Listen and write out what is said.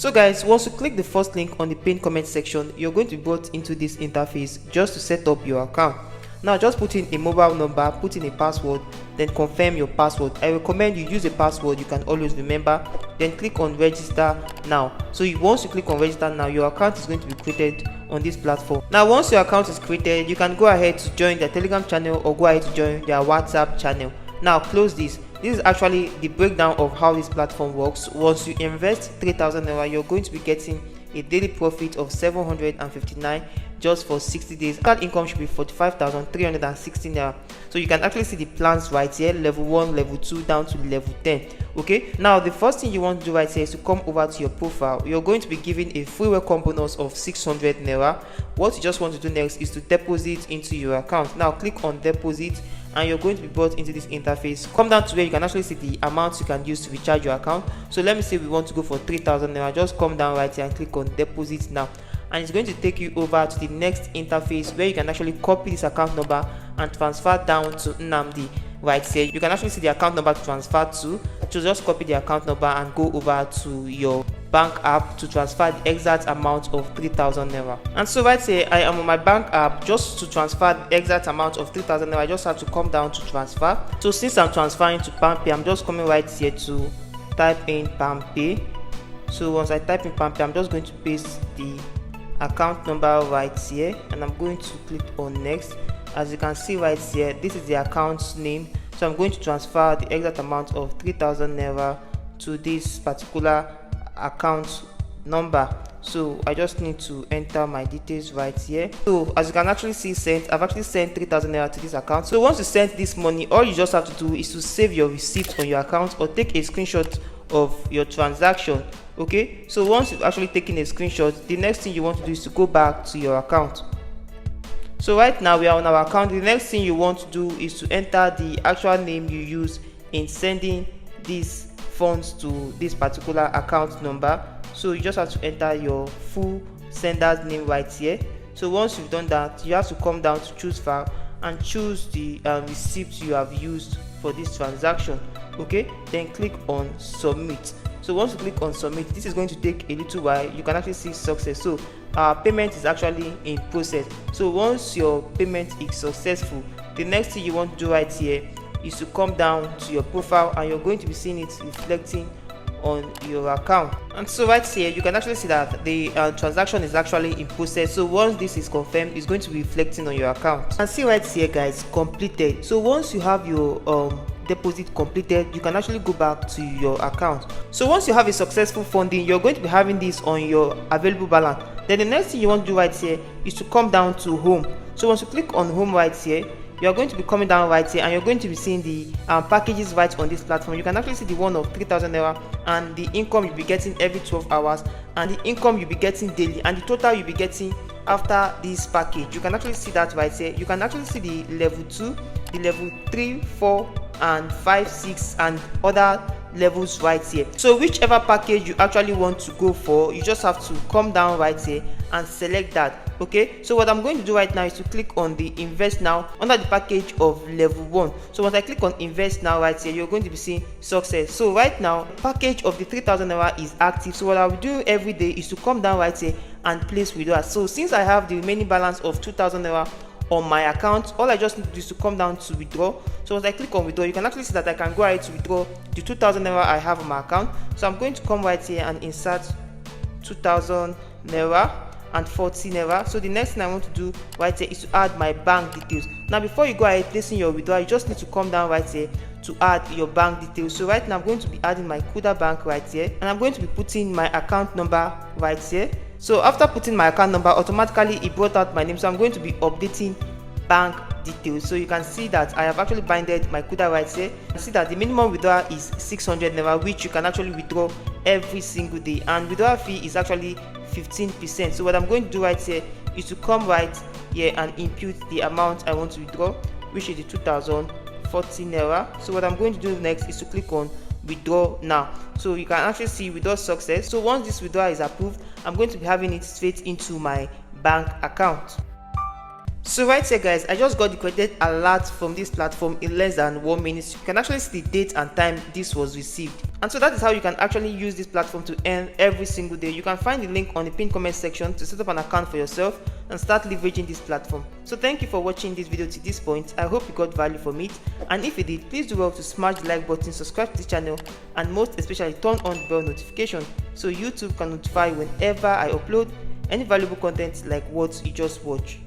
So guys, once you click the first link on the pinned comment section, you're going to be brought into this interface just to set up your account. Now just put in a mobile number, put in a password, then confirm your password. I recommend you use a password you can always remember, then click on register now. So once you click on register now, your account is going to be created on this platform. Now once your account is created, you can go ahead to join their Telegram channel or go ahead to join their WhatsApp channel. Now close this. This is actually the breakdown of how this platform works. Once you invest 3,000 naira, you're going to be getting a daily profit of 759 just for 60 days. That income should be 45,360 naira. So you can actually see the plans right here, level 1, level 2 down to level 10. Okay, now the first thing you want to do right here is to come over to your profile. You're going to be given a free welcome bonus of 600 naira. What you just want to do next is to deposit into your account. Now click on deposit and you're going to be brought into this interface. Come down to where you can actually see the amounts you can use to recharge your account. So let me say we want to go for 3,000 naira. Just come down right here and click on deposit now, and it's going to take you over to the next interface where you can actually copy this account number and transfer down to Nnamdi right here. You can actually see the account number to transfer to. So just copy the account number and go over to your bank app to transfer the exact amount of 3,000 naira. And so right here I am on my bank app. Just to transfer the exact amount of 3,000 naira, I just have to come down to transfer. So since I'm transferring to PalmPay, I'm just coming right here to type in PalmPay. So once I type in PalmPay, I'm just going to paste the account number right here and I'm going to click on next. As you can see right here, this is the account's name. So I'm going to transfer the exact amount of 3,000 naira to this particular account number. So I just need to enter my details right here. So as you can actually see, I've actually sent 3,000 naira to this account. So once you send this money, all you just have to do is to save your receipt on your account or take a screenshot of your transaction. Okay, so once you've actually taken a screenshot, the next thing you want to do is to go back to your account. So right now we are on our account. The next thing you want to do is to enter the actual name you use in sending these funds to this particular account number. So you just have to enter your full sender's name right here. So once you've done that, you have to come down to choose file and choose the receipt you have used for this transaction. Okay, then click on submit. So once you click on submit, this is going to take a little while. You can actually see success. So our payment is actually in process. So once your payment is successful, the next thing you want to do right here is to come down to your profile and you're going to be seeing it reflecting on your account. And so right here you can actually see that the transaction is actually in process. So once this is confirmed, it's going to be reflecting on your account. And see right here guys, completed. So once you have your deposit completed, you can actually go back to your account. So once you have a successful funding, you're going to be having this on your available balance. Then the next thing you want to do right here is to come down to home. So once you click on home right here, you're going to be coming down right here and you're going to be seeing the packages right on this platform. You can actually see the one of 3,000 naira and the income you'll be getting every 12 hours and the income you'll be getting daily and the total you'll be getting after this package. You can actually see that right here. You can actually see the level 2, the level 3, 4 and 5, 6 and other levels right here. So whichever package you actually want to go for, you just have to come down right here and select that. Okay, so what I'm going to do right now is to click on the invest now under the package of level 1. So once I click on invest now right here, you're going to be seeing success. So right now package of the 3,000 naira is active. So what I will do every day is to come down right here and place withdrawal. So since I have the remaining balance of 2,000 naira on my account, all I just need to do is to come down to withdraw. So once I click on withdraw, you can actually see that I can go ahead to withdraw the 2,000 naira I have on my account. So I'm going to come right here and insert 2,000 naira and 40 naira. So the next thing I want to do right here is to add my bank details. Now before you go ahead placing your withdrawal, you just need to come down right here to add your bank details. So right now I'm going to be adding my Kuda bank right here and I'm going to be putting my account number right here. So after putting my account number, automatically it brought out my name. So I'm going to be updating bank details. So you can see that I have actually binded my Kuda right here. You see that the minimum withdrawal is 600 naira, which you can actually withdraw every single day, and withdrawal fee is actually 15%. So what I'm going to do right here is to come right here and input the amount I want to withdraw, which is the 2,040 naira. So what I'm going to do next is to click on withdraw now. So you can actually see withdraw success. So once this withdrawal is approved, I'm going to be having it straight into my bank account. So right here guys, I just got the credited alert from this platform in less than 1 minute. You can actually see the date and time this was received. And so that is how you can actually use this platform to earn every single day. You can find the link on the pinned comment section to set up an account for yourself and start leveraging this platform. So thank you for watching this video to this point. I hope you got value from it, and if you did, please do well to smash the like button, subscribe to the channel, and most especially turn on the bell notification so YouTube can notify whenever I upload any valuable content like what you just watched.